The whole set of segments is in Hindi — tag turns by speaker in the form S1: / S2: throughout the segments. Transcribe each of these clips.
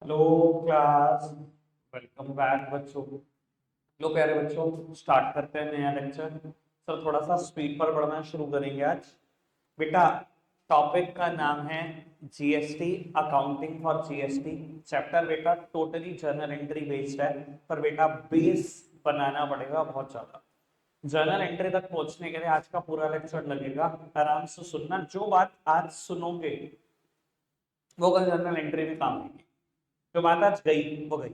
S1: Hello class. वेलकम बैक बच्चों। लो प्यारे बच्चों, स्टार्ट करते हैं नया लेक्चर। सर थोड़ा सा स्पीड पर पढ़ना शुरू करेंगे आज। बेटा, टॉपिक का नाम है GST, accounting for GST. Chapter बेटा टोटली जर्नल एंट्री बेस्ड है, पर बेटा बेस बनाना पड़ेगा बहुत ज्यादा। जर्नल एंट्री तक पहुंचने के लिए आज का पूरा लेक्चर लगेगा। आराम से सुनना, जो बात आज सुनोगे वो कल जर्नल एंट्री में काम आएगी। जो बात आज गई वो गई।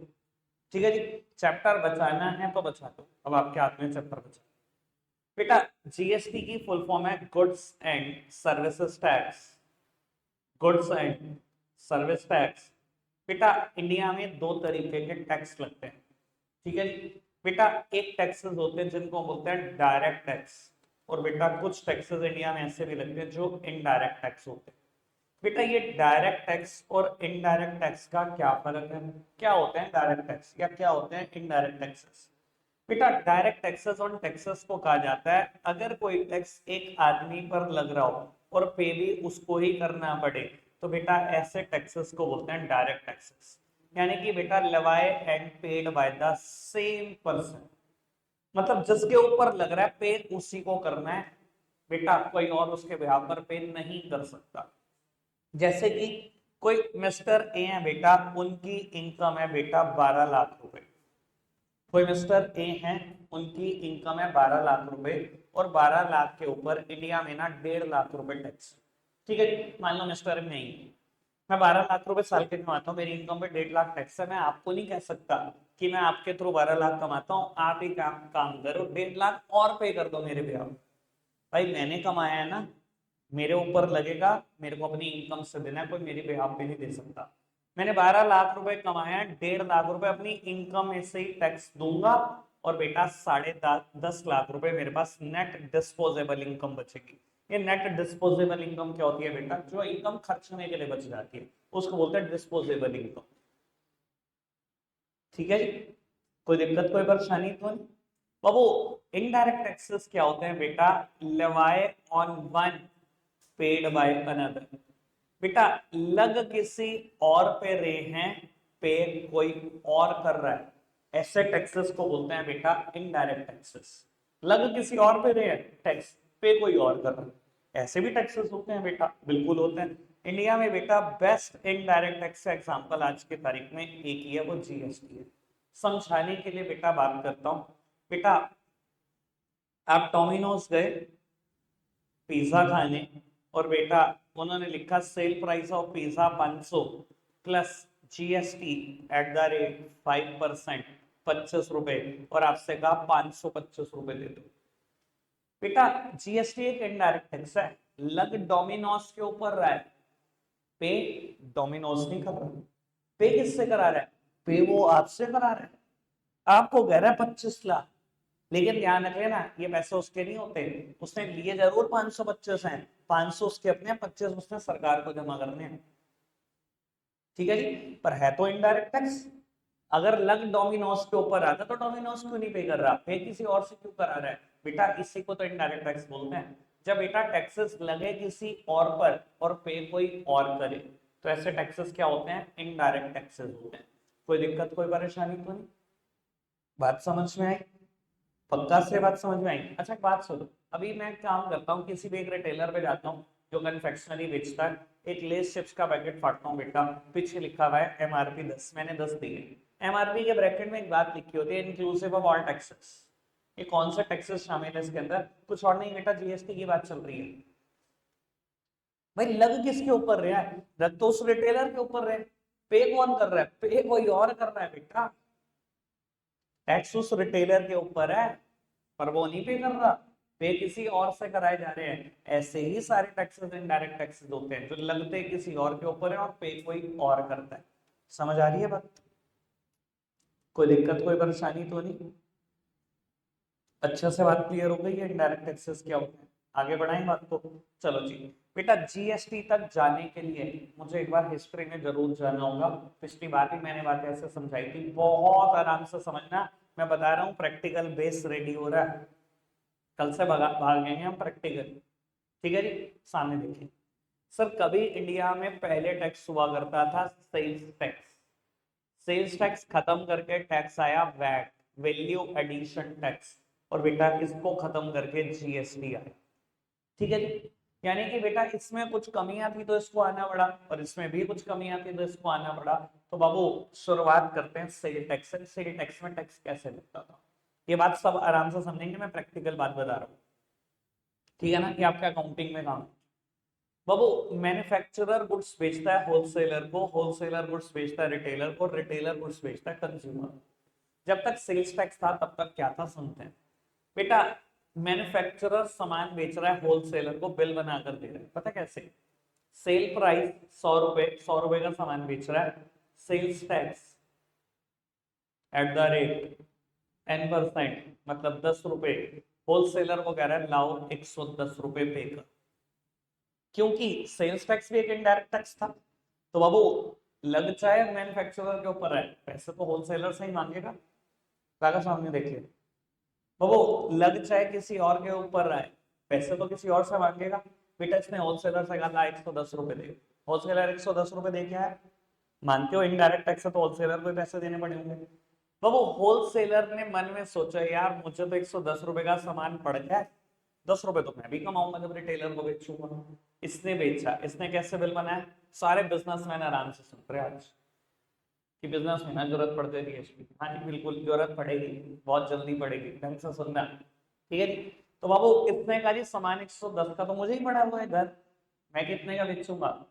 S1: ठीक है जी। चैप्टर बचाना है तो बचा दो, अब आपके हाथ में चैप्टर बचा। बेटा, जीएसटी की फुल फॉर्म है goods and services tax. Goods and service tax. बेटा, इंडिया में दो तरीके के टैक्स लगते हैं। ठीक है जी। बेटा, एक टैक्सेस होते हैं जिनको बोलते हैं डायरेक्ट टैक्स, और बेटा कुछ टैक्सेस इंडिया में ऐसे भी लगते हैं जो इनडायरेक्ट टैक्स होते हैं। बेटा, ये डायरेक्ट टैक्स और इनडायरेक्ट टैक्स का क्या फर्क है? क्या होते हैं डायरेक्ट टैक्स या क्या होते हैं इनडायरेक्ट टैक्सेस? बेटा, डायरेक्ट टैक्सेस और टैक्सेस को कहा जाता है अगर कोई टैक्स एक आदमी पर लग रहा हो और पे भी उसको ही करना पड़े, तो बेटा ऐसे टैक्सेस को बोलते हैं डायरेक्ट टैक्सेस। यानी कि बेटा levied and paid by the same person, मतलब जिसके ऊपर लग रहा है पे उसी को करना है। बेटा कोई और उसके बिहाफ पर पे नहीं कर सकता। जैसे कि कोई मिस्टर ए है बेटा, उनकी इनकम है बेटा 12 लाख रुपए। कोई मिस्टर ए हैं, उनकी इनकम है 12 लाख रुपए, और 12 लाख के ऊपर इंडिया में ना 1.5 लाख रुपए टैक्स। ठीक है जी। मान लो मिस्टर ए नहीं, मैं 12 लाख रुपए साल के कमाता हूँ, मेरी इनकम पे 1.5 लाख टैक्स है। मैं आपको नहीं कह सकता कि मैं आपके थ्रू 12 लाख कमाता हूँ, आप ही काम करो 1.5 लाख और पे कर दो मेरे पे। भाई मैंने कमाया है ना, मेरे ऊपर लगेगा, मेरे को अपनी इनकम से देना है, कोई मेरे बिहाफ पे नहीं दे सकता। मैंने 12 लाख रुपए कमाया है, 1.5 लाख रुपए अपनी इनकम में से ही टैक्स दूंगा, और बेटा 10.5 लाख रुपए मेरे पास नेट डिस्पोजेबल इनकम बचेगी। ये नेट डिस्पोजेबल इनकम क्या होती है बेटा? जो इनकम खर्चने के लिए बच जाती है उसको बोलते हैं डिस्पोजेबल इनकम। ठीक है जी। कोई दिक्कत कोई परेशानी तो नहीं? बाबू, इनडायरेक्ट टैक्सेस क्या होते हैं बेटा? Levied on one, paid by another. बेटा, लग किसी और पे रहे हैं, पे कोई और कर रहा है, ऐसे टैक्सेस को बोलते हैं बेटा इनडायरेक्ट टैक्सेस। लग किसी और पे रहे हैं, टैक्स पे कोई और कर रहा है, ऐसे भी टैक्सेस होते हैं बेटा, बिल्कुल होते हैं। इंडिया में बेटा बेस्ट इनडायरेक्ट टैक्स का एग्जांपल आज की तारीख में एक ही है, वो जीएसटी है। समझाने के लिए बेटा बात करता हूं। बेटा, आप टोमिनोज गए पिज्जा खाने, और बेटा उन्होंने लिखा sale price of pizza 500 plus GST at the rate 5%, 25 रुपए, और आपसे कहा 525 रुपए दे दो। बेटा जीएसटी एक इनडायरेक्ट टैक्स है, लग डोमिनोज के ऊपर रहा है, पे डोमिनोज नहीं कर रहा। पे किससे करा रहा है? पे वो आपसे करा रहा है, आपको कह रहा है 25 लाख। लेकिन ध्यान रख लेना, ये पैसे उसके नहीं होते, उसने लिए जरूर 525 हैं, 500 उसके अपने, 25 उसने सरकार को जमा करने हैं। ठीक है जी। पर है तो इनडायरेक्ट टैक्स। अगर लग डोमिनोज के ऊपर आता तो डोमिनोज क्यों नहीं पे कर रहा, पे किसी और से क्यों करा रहा है? बेटा इसी को तो इनडायरेक्ट टैक्स बोलते हैं। जब बेटा टैक्सेस लगे किसी और पर और पे कोई और करे, तो ऐसे टैक्सेस क्या होते हैं? इनडायरेक्ट टैक्सेस होते हैं। कोई दिक्कत कोई परेशानी तो नहीं? बात समझ में आई? पक्का से बात समझ में आई? अच्छा एक बात सुनो, अभी मैं काम करता हूँ, किसी भी एक रिटेलर पे जाता हूँ जो कन्फेक्शनरी बेचता है, एक लेस चिप्स का पैकेट फाड़ता हूँ बेटा, पीछे लिखा हुआ है एमआरपी 10, मैंने 10 दिए। एमआरपी के ब्रैकेट में एक बात लिखी होती है, इंक्लूसिव ऑफ ऑल टैक्सेस। ये कौन सा टैक्सेस शामिल है इसके अंदर? कुछ और नहीं बेटा, जीएसटी की बात चल रही है। भाई लग किसके ऊपर रहा है? लग तो उस रिटेलर के ऊपर रहे, पे कौन कर रहा है? पे कोई और कर रहा है बेटा। टैक्स उस रिटेलर के ऊपर है, पर वो नहीं पे कर रहा, पे किसी और से कराए जा रहे हैं। ऐसे ही सारे टैक्सेस इनडायरेक्ट टैक्सेस होते हैं जो लगते किसी और के ऊपर है और पे कोई और करता है। समझ आ रही है बात? कोई दिक्कत कोई परेशानी तो नहीं? अच्छा से बात क्लियर हो गई है इनडायरेक्ट टैक्सेस क्या होते हैं? आगे बढ़ाएं बात को। चलो जी। बेटा जीएसटी तक जाने के लिए मुझे एक बार हिस्ट्री में जरूर जाना होगा। पिछली बार भी मैंने बात ऐसे समझाई थी, बहुत आराम से समझना। मैं बता रहा हूँ प्रैक्टिकल बेस रेडी हो रहा है, कल से भाग गए हैं हम प्रैक्टिकल। ठीक है जी। सामने देखिए। सर कभी इंडिया में पहले टैक्स हुआ करता था सेल्स टैक्स। सेल्स टैक्स खत्म करके टैक्स आया वैट, वैल्यू एडिशन टैक्स, और बेटा इसको खत्म करके जीएसटी आया। ठीक है जी, यानी कि बेटा इसमें कुछ कमियां थी तो इसको आना पड़ा, और इसमें भी कुछ कमियां थी तो इसको आना पड़ा। तो बाबू शुरुआत करते हैं सेल टैक्स से। सेल टैक्स में टैक्स कैसे लगता था, ये बात सब आराम से समझेंगे, मैं प्रैक्टिकल बात बता रहा हूँ। ठीक है ना, ये आपका अकाउंटिंग में काम है। बाबू मैन्युफैक्चरर गुड्स बेचता है होलसेलर को, होलसेलर गुड्स बेचता है रिटेलर को, रिटेलर गुड्स बेचता है कंज्यूमर। जब तक सेल्स टैक्स था तब तक क्या था, सुनते हैं बेटा। मैन्युफैक्चरर सामान बेच रहा है होलसेलर को, बिल बनाकर दे रहा है, पता कैसे? सेल प्राइस 100 रुपए, 100 रुपए का सामान बेच रहा है, sales tax at the rate 10%, मतलब 10 रुपए, होलसेलर को कह रहा है लाओ 110 रुपए पे कर, क्योंकि सेल्स टैक्स भी एक इनडायरेक्ट टैक्स था। तो बाबू लग चाहे मैन्युफैक्चरर के ऊपर है, पैसे तो होलसेलर से ही मांगेगा, कागज सामने देखिए। बाबू लग चाहे किसी और के ऊपर आए, पैसे तो किसी और से मांगेगा। बेटा इसने होलसेलर से कहा 110 रुपए दे, होलसेलर 110 रुपए दे के आया, मानते हो इनडायरेक्ट टैक्स है तो होलसेलर को पैसे देने पड़े होंगे। बाबू होलसेलर ने मन में सोचा यार मुझे तो 110 रुपए का सामान पड़ गया है, 10 रुपए तो मैं भी कमाऊंगा जब रिटेलर को बेचूंगा। इसने बेचा, इसने कैसे बिल बनाया? सारे बिजनेसमैन आराम से सुन रहे आज कि बिजनेस में ना जरूरत पड़ती है डीएसपी। हाँ जी बिल्कुल जरूरत पड़ेगी, बहुत जल्दी पड़ेगी, ढंग से सुनना। ठीक है जी, तो बाबू कितने का जी सामान? 110 का, तो मुझे ही पड़ा हुआ है घर, मैं कितने का बेचूंगा?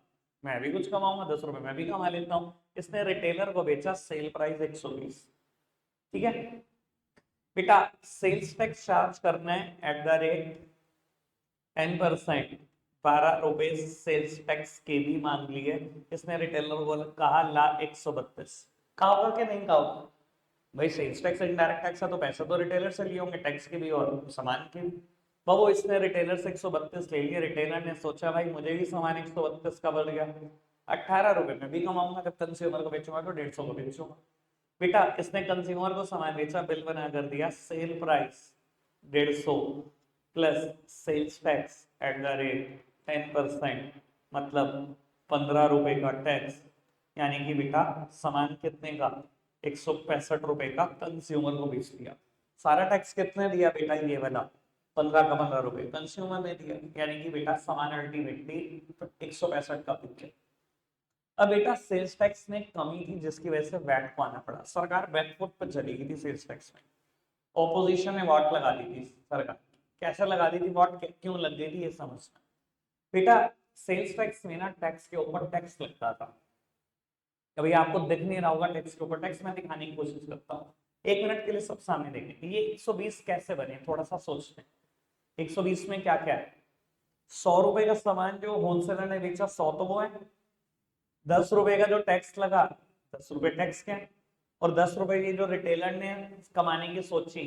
S1: मैं भी कुछ कमाऊंगा, 10 रुपए मैं भी कमा लेता हूँ। इसने रिटेलर को बेचा, सेल प्राइस 120। ठीक है बेटा, सेल्स टैक्स चार्ज करना है एट द रेट 10%, 12 रुपए सेल्स टैक्स के भी मांग लिए। इसने रिटेलर को कहा ला 132। कहा होगा कि नहीं कहा होगा? भाई सेल्स टैक्स इनडायरेक्ट टैक्स है तो पैसे तो रिटेलर से लिए होंगे, टैक्स के भी और सामान के भी। बाबू इसने रिटेलर से 132 ले लिए, रिटेलर ने सोचा भाई मुझे भी सामान 132 का बढ़ गया, 18 रुपए में भी कमाऊंगा, जब कंज्यूमर को बेचूंगा तो 150 को बेचूंगा। बेटा इसने कंज्यूमर को सामान बेचा, बिल बना कर दिया, sale price 150 plus sales tax at the rate 10%, मतलब 15 रुपए का टैक्स, यानी कि बेटा सामान कितने का? 165 रुपए का कंज्यूमर को बेच दिया। सारा टैक्स कितने दिया बेटा? ये वाला 15 का 15 रुपए कंज्यूमर ने दिया, यानी कि बेटा सामान अल्टीमेटली 165 का बिक गया। अब बेटा सेल्स टैक्स में कमी थी जिसकी वजह से वैट को आना पड़ा, सरकार बैकफुट पर चली गई थी सेल्स टैक्स में, ऑपोजिशन ने वॉट लगा दी थी सरकार। कैसे लगा दी थी वॉट, क्यों लग गई थी ये समझना बेटा। सेल्स टैक्स में ना टैक्स के ऊपर टैक्स लगता था, कभी आपको दिख नहीं रहा होगा टैक्स के ऊपर टैक्स, मैं दिखाने की कोशिश करता हूँ, 1 मिनट के लिए सब सामने देखें। ये 120 कैसे बने, थोड़ा सा सोचते हैं। 120 में क्या क्या है? 100 रुपए का सामान जो होलसेलर ने बेचा 100 तो वो है, 10 रुपए का जो टैक्स लगा 10 रुपए टैक्स के, और 10 रुपए की जो रिटेलर ने कमाने की सोची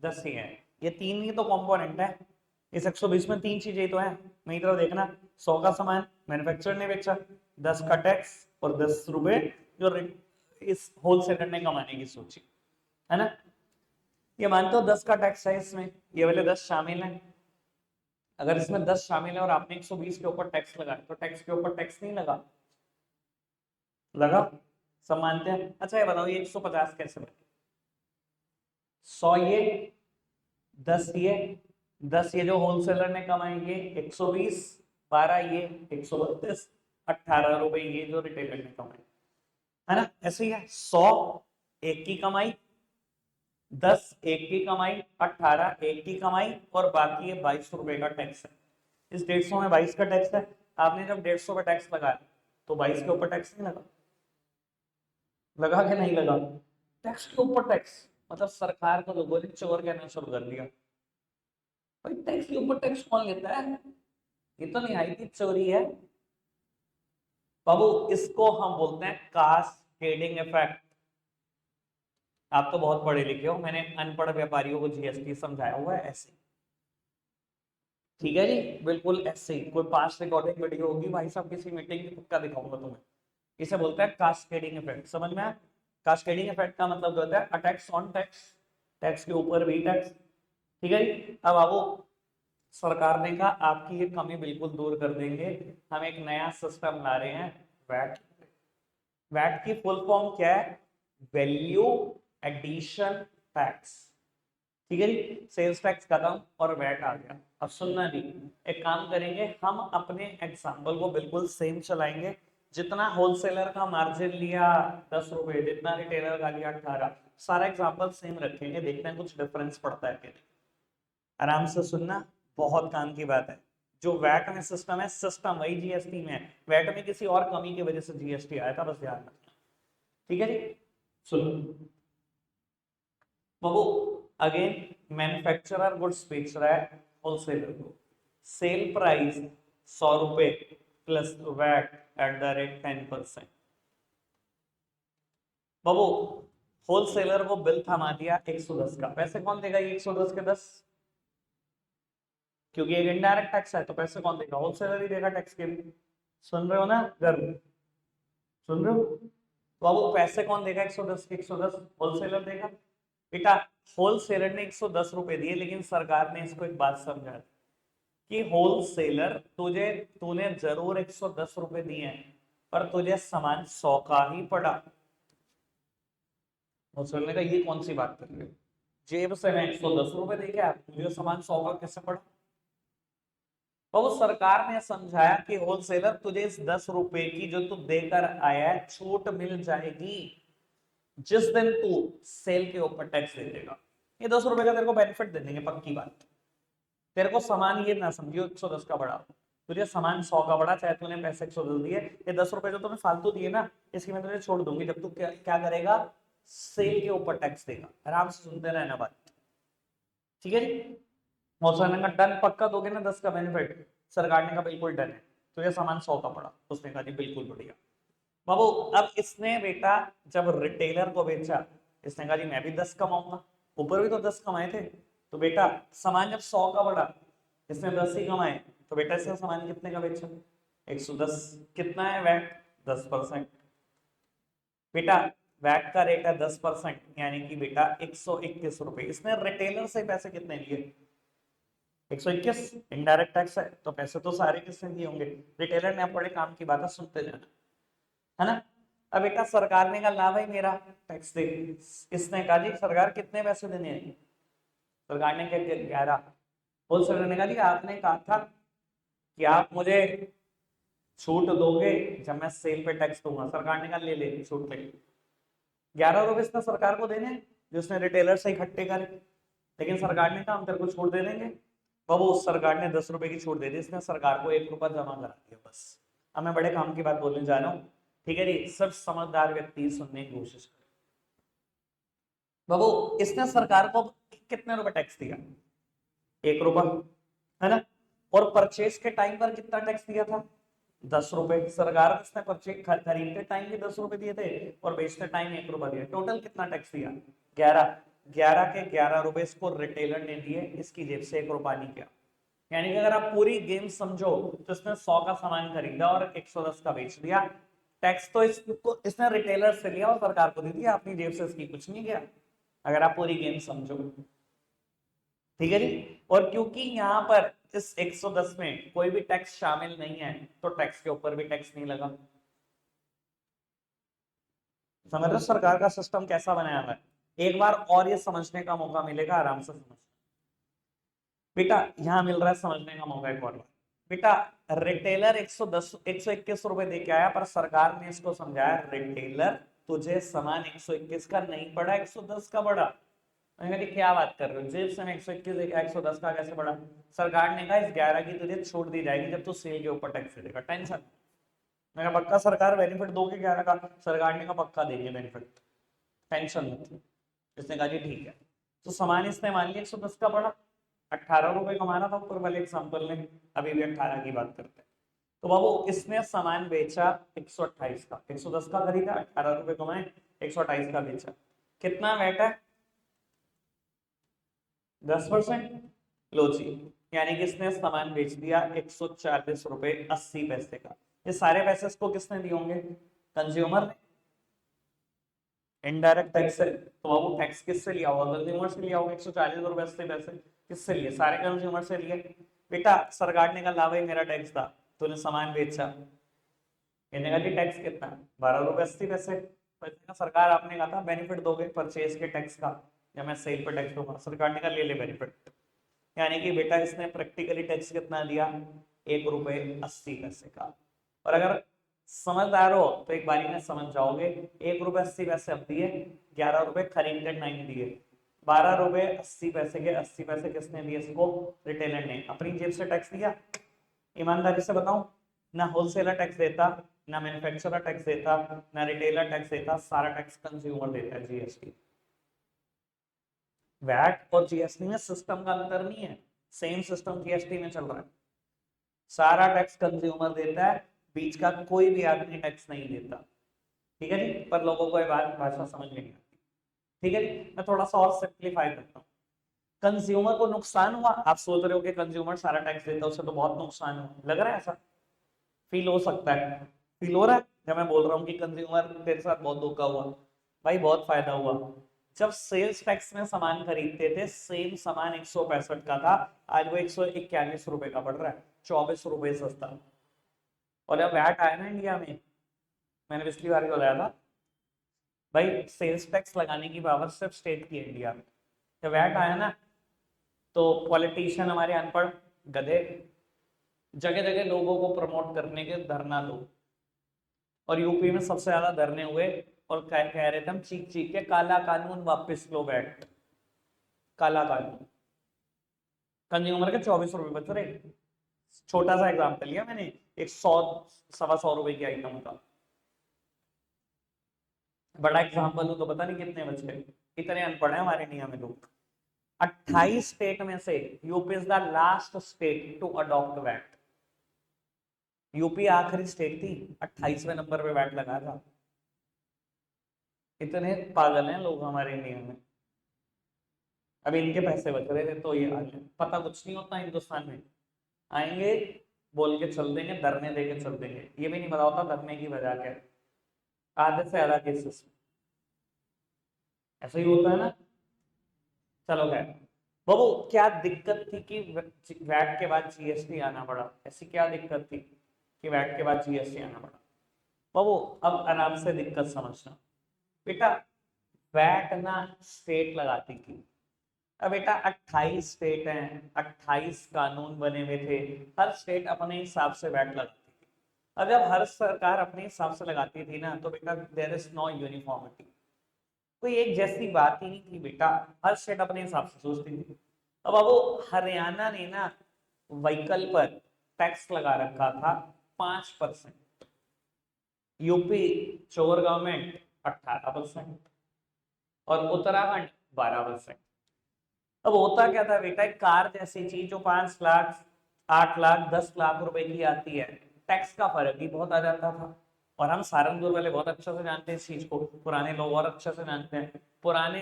S1: 10 ही है। ये तीन ही तो कंपोनेंट है, इस 120 में तीन चीजें तो है। मेरी तरफ देखना, 100 का सामान मैन्युफैक्चरर ने बेचा, 10 का टैक्स, और 10 रुपए जो इस होलसेलर ने कमाने की सोची, है ना। ये मानते हो 10 का टैक्स है इसमें, ये वाले 10 शामिल हैं। अगर इसमें 10 शामिल है और आपने 120 के ऊपर टैक्स लगाया तो टैक्स के ऊपर टैक्स नहीं लगा, लगा? सब मानते हैं? अच्छा ये बताओ ये 150 कैसे बने? 100 ये, 10 ये, 10 ये जो होलसेलर ने कमाई ये 120, 12 ये 132, 18 रुपए ये जो रिटेलर ने कमाई, है ना। ऐसे ही है, 100 एक की कमाई, 10 एक की कमाई, 18 एक की कमाई, और बाकी ये 22 रुपए का टैक्स है। इस 150 में 22 का टैक्स है। आपने जब 150 का टैक्स लगाया तो 22 के ऊपर टैक्स नहीं लगा, लगा कि नहीं लगा? टैक्स के ऊपर टैक्स, मतलब सरकार को लोगों ने चोर कहना शुरू कर दिया। भाई टैक्स के ऊपर टैक्स कौन लेता है? ये तो निहायती चोरी है बाबू। इसको हम बोलते हैं कास्केडिंग इफेक्ट। आप तो बहुत पढ़े लिखे हो, मैंने अनपढ़ व्यापारियों को जीएसटी समझाया हुआ है ऐसे। ठीक है जी, बिल्कुल ऐसे ही। कोई पास रिकॉर्डिंग वीडियो होगी भाई साहब किसी मीटिंग की, पक्का दिखाऊंगा तुम्हें। इसे बोलते हैं कास्केडिंग इफेक्ट, समझ में आया? कास्केडिंग इफेक्ट का मतलब होता है टैक्स ऑन टैक्स, टैक्स के ऊपर भी टैक्स। ठीक है जी, अब आपको सरकार ने कहा आपकी ये कमी बिल्कुल दूर कर देंगे, हम एक नया सिस्टम ला रहे हैं वैट। वैट की फुल फॉर्म क्या है? Value addition tax. ठीक है जी, सेल्स टैक्स खत्म और वैट आ गया। अब सुनना नहीं, एक काम करेंगे, हम अपने एग्जाम्पल को बिल्कुल सेम चलाएंगे। जितना होलसेलर का मार्जिन लिया 10 रुपए, जितना रिटेलर का लिया 18, सारा एग्जाम्पल सेम रखेंगे, देखते हैं कुछ डिफरेंस पड़ता है कि नहीं। आराम से सुनना, बहुत काम की बात है। जो वैट में सिस्टम है, सिस्टम वही जीएसटी में है, वैट में किसी और कमी की वजह से जीएसटी आया था, बस ध्यान रखना। ठीक है जी, सुनो बाबू, अगेन मैन्युफैक्चरर गुड्स बेच रहा है होलसेलर को, सेल प्राइस 100 रुपए plus VAT at the rate 10%। बाबू होलसेलर को बिल थमा दिया 110 का, पैसे कौन देगा ये 110 के 10? क्योंकि एक इनडायरेक्ट टैक्स है, तो पैसे कौन देगा? होलसेलर ही देगा टैक्स के लिए। सुन रहे हो ना घर में? सुन रहे हो? तो अब वो पैसे कौन देगा? 110 के 110 होलसेलर देगा। बेटा होलसेलर ने 110 रुपए दिए, लेकिन सरकार ने इसको एक बात समझा कि होलसेलर तुझे, तूने जरूर 110 रुपए दिए हैं, पर तुझे सामान 100 का ही पड़ा। होलसेलर ने कहा ये कौन सी बात कर रहे हो, जेब से मैं 110 रुपए दे के आया, मुझे सामान 100 का कैसे पड़ा? तो वो सरकार ने समझाया कि होलसेलर तुझे इस 10 रुपए की जो तू देकर आया है छूट मिल जाएगी जिस दिन तू सेल के ऊपर टैक्स दे देगा। ये 10 रुपए का तेरे को बेनिफिट दे देंगे, पक्की बात। तेरे को सामान ये ना समझियो 110 का बड़ा, तुझे सामान 100 का बड़ा, चाहे तूने पैसे 110 दिए, ये 10 रुपए जो तुम्हें फालतू दिए ना, इसकी मैं तुझे छोड़ दूंगी जब तू क्या करेगा, सेल के ऊपर टैक्स देगा। आराम से सुनते रहना बात। ठीक है जी, मौसम का डन पक्का दोगे ना 10 का बेनिफिट? सरकार ने कहा बिल्कुल डन है, तुझे सामान 100 का पड़ा। उसने कहा जी बिल्कुल बढ़िया। बाबू अब इसने बेटा जब रिटेलर को बेचा, इसने कहा जी मैं भी 10 कमाऊंगा, ऊपर भी तो 10 कमाए थे। तो बेटा सामान जब 100 का बढ़ा, इसने 10 ही कमाए, तो बेटा इसने सामान कितने का बेचा? 110। कितना है वैट? 10%। बेटा वैट का रेट है 10%, यानी कि बेटा 121 रुपए। इसने रिटेलर से पैसे कितने लिए? 121। इनडायरेक्ट टैक्स है तो पैसे तो सारे किसने दिए होंगे? रिटेलर ने। आप बड़े काम की बात है, सुनते जाना, है ना। अब बेटा सरकार ने कहा ला भाई मेरा टैक्स दे। इसने कहा जी सरकार कितने पैसे देने हैं? सरकार ने कहा 11। होलसेलर ने कहा जी आपने कहा था कि आप मुझे छूट दोगे जब मैं सेल पे टैक्स दूंगा। सरकार ने कहा ले ले छूट ले। 11 रुपए इसने सरकार को देने जो उसने रिटेलर से इकट्ठे करे, लेकिन सरकार ने कहा हम तेरे को छूट दे देंगे। बाबू उस सरकार ने 10 रुपए की छूट दे दी, इसने सरकार को 1 रुपया जमा करा दिया बस। अब मैं बड़े काम की बात बोलने जा रहा हूँ, ठीक है जी, सब समझदार व्यक्ति सुनने की कोशिश करें। बाबू इसने सरकार को कितने रुपए टैक्स दिया? 1 रुपया, है ना। और परचेज के टाइम पर कितना टैक्स दिया था? 10 रुपए। सरकार को इसने परचेज खरीदते टाइम भी 10 रुपए दिए थे और बेचते टाइम 1 रुपया दिया। टोटल कितना टैक्स दिया? 11। 11 के 11 रुपए इसको रिटेलर ने दिए, इसकी जेब से 1 रुपया नहीं किया। यानी कि अगर आप पूरी गेम समझो तो इसने 100 का सामान खरीदा और 110 का बेच दिया। टैक्स तो इसको इसने रिटेलर से लिया और सरकार को दे दिया, अपनी जेब से इसकी कुछ नहीं गया, अगर आप पूरी गेम समझो। ठीक है जी। और क्योंकि यहाँ पर इस 110 में कोई भी टैक्स शामिल नहीं है, तो टैक्स के ऊपर भी टैक्स नहीं लगा। समझ रहे सरकार का सिस्टम कैसा बनाया हुआ है? एक बार और ये समझने का मौका मिलेगा, आराम से समझ। बेटा यहां मिल रहा है समझने का मौका एक और बार। बेटा रिटेलर 110 121 रुपए दे के आया, पर सरकार ने इसको समझाया रिटेलर तुझे सामान 121 का नहीं पड़ा, 110 का पड़ा। मैंने कहा क्या बात कर रहे हो, जेब से 121 देगा 110 का कैसे बढ़ा? सरकार ने कहा इस 11 की तुझे छूट दी जाएगी जब तू सेल के ऊपर टैक्स देगा। टेंशन। मैंने कहा पक्का सरकार बेनिफिट दोगे 11 का? सरकार ने कहा पक्का देंगे बेनिफिट, टेंशन मत। इसने कहा जी ठीक है। तो सामान इसने मान लिया 110 का पड़ा, 18 रुपए कमाना था ऊपर वाले एग्जाम्पल में, अभी भी 18 की बात करते हैं। तो बाबू इसने सामान बेचा 128 का, 110 का खरीदा, 18 रुपए कमाए, 128 का बेचा। कितना वेट है? 10%। लो जी, यानी कि इसने सामान बेच दिया 140 रुपए 80 पैसे का। ये सारे पैसे इसको किसने दिए होंगे? कंज्यूमर ने। इनडायरेक्ट टैक्स है तो वो टैक्स किससे लिया होगा? कंज्यूमर से लिया होगा। 140 रुपए 80 पैसे किससे लिए? सारे कंज्यूमर से लिए। बेटा सरकार ने कहा ला भाई मेरा टैक्स था, तूने सामान बेचा। कहने का जी टैक्स कितना? 12 रुपए 80 पैसे। तो सरकार आपने कहा था बेनिफिट दोगे परचेज के टैक्स का, या मैं सेल पर टैक्स दूंगा, सरकार ने कहा ले ले बेनिफिट। यानी कि बेटा इसने प्रैक्टिकली टैक्स कितना दिया, 1 रुपए 80 पैसे का। और अगर समझदार हो तो एक बारी में समझ जाओगे, 1 रुपए 80 पैसे अब दिए, 11 रुपए खरीदते टाइम दिए, 12 रुपए 80 पैसे के 80 पैसे किसने दिए इसको, रिटेलर ने अपनी जेब से टैक्स दिया। ईमानदारी से बताऊं, ना होलसेलर टैक्स देता, ना मैन्युफैक्चरर टैक्स देता, ना रिटेलर टैक्स देता, सारा टैक्स कंज्यूमर देता है, जीएसटी। वैट और जीएसटी में सिस्टम का अंतर नहीं है, सेम सिस्टम जीएसटी में चल रहा है। सारा टैक्स कंज्यूमर देता है, बीच का कोई भी आदमी टैक्स नहीं देता। ठीक है जी, पर लोगों को ये बात भाषा समझ में नहीं आती। ठीक है जी, मैं थोड़ा सा और सिंप्लीफाई करता हूँ। कंज्यूमर को नुकसान हुआ, आप सोच रहे हो कि कंज्यूमर सारा टैक्स देता है, उसे तो बहुत नुकसान हुआ, लग रहा है ऐसा, फील हो सकता है, फील हो रहा है जब मैं बोल रहा हूँ कि कंज्यूमर तेरे साथ बहुत धोखा हुआ। भाई बहुत फायदा हुआ। जब सेल्स टैक्स में सामान खरीदते थे, सेम सामान 165 का था, आज वो 141 रुपए का पड़ रहा है, 24 रुपए सस्ता। और जब वैट आया ना इंडिया में, मैंने पिछली बार भी बताया था भाई, सेल्स टैक्स लगाने की पावर सिर्फ स्टेट की है इंडिया में। जब वैट आया ना, तो पॉलिटिशियन हमारे अनपढ़ गधे जगह जगह लोगों को प्रमोट करने के धरना दो, और यूपी में सबसे ज्यादा धरने हुए, और कह रहे थे हम चीख चीख के, काला कानून वापस लो वैट, काला कानून। कंज्यूमर के 24 रुपए बच रहे। छोटा सा एग्जाम्पल लिया मैंने, एक 100 100 125 रुपए की आइटम का। बड़ा एग्जाम्पल हो तो पता नहीं कितने बच गए। इतने अनपढ़ है हमारे इंडिया में लोग। 28 स्टेट में से UP is the last state to adopt VAT. UP आखिरी स्टेट थी, 28वें नंबर पे वैट लगा था। इतने पागल हैं लोग हमारे इंडिया में। अब इनके पैसे बच रहे थे तो ये हाल है। पता कुछ नहीं होता हिंदुस्तान में, आएंगे बोल के चल देंगे, धरने दे के चल देंगे, ये भी नहीं पता होता धरने की वजह क्या है। आधे से ज्यादा केसेस ऐसा ही होता है ना। चलो खैर बाबू, क्या दिक्कत थी कि वैट के बाद जीएसटी आना पड़ा, ऐसी क्या दिक्कत थी कि वैट के बाद जीएसटी आना पड़ा। बाबू अब आराम से दिक्कत समझना बेटा। वैट ना स्टेट लगाती थी। अब बेटा 28 स्टेट हैं, 28 कानून बने हुए थे, हर स्टेट अपने हिसाब से वैट लगाती थी। अब जब हर सरकार अपने हिसाब से लगाती थी ना, तो बेटा देयर इज नो यूनिफॉर्मिटी, कोई एक जैसी बात ही नहीं थी बेटा, हर स्टेट अपने हिसाब से सोचती थी। अब वो हरियाणा ने ना व्हीकल पर टैक्स लगा रखा था 5%, यूपी चोर गवर्नमेंट 18% और उत्तराखंड 12%। अब होता क्या था बेटा, एक कार जैसी चीज जो 5 लाख 8 लाख 10 लाख रुपए की आती है, टैक्स का फर्क भी बहुत आ जाता था। और हम सहारनपुर वाले बहुत अच्छे से जानते हैं इस चीज को, पुराने लोग और अच्छे से जानते हैं। पुराने,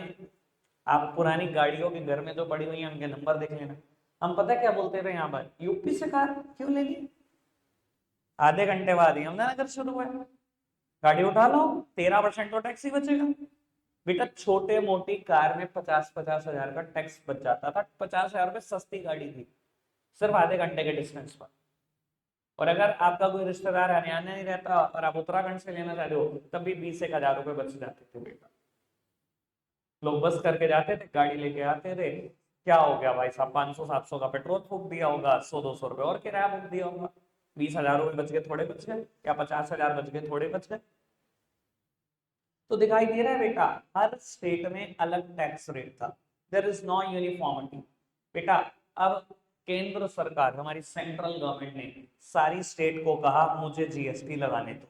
S1: आप पुरानी गाड़ियों के घर में जो पड़ी हुई है उनके नंबर देख लेना। हम पता क्या बोलते थे यहाँ पर, यूपी से कार क्यों ले ली, आधे घंटे बाद ही यमुनानगर शुरू हुआ, गाड़ी उठा लो, 13% तो टैक्स ही बचेगा। बेटा छोटे मोटी कार में 50-50 हजार का टैक्स बच जाता था, 50 हजार रुपये सस्ती गाड़ी थी, सिर्फ आधे घंटे के डिस्टेंस पर। और अगर आपका कोई रिश्तेदार हरियाणा नहीं रहता और आप उत्तराखंड से लेना चाहते हो, तब भी 20-1 हजार रुपए बच जाते थे बेटा। लोग बस करके जाते थे, गाड़ी लेके आते थे, क्या हो गया भाई साहब, 500-700 का पेट्रोल फूक दिया होगा, 100-200 रुपए और किराया फूक दिया होगा, 20 हजार रुपए बच गए, थोड़े बच गए, या 50 हजार बच गए, थोड़े बच गए। तो दिखाई दे रहा है बेटा, हर स्टेट में अलग टैक्स रेट था, देयर इज नो यूनिफॉर्मिटी। बेटा अब केंद्र सरकार, हमारी सेंट्रल गवर्नमेंट ने सारी स्टेट को कहा मुझे जीएसटी लगाने दो।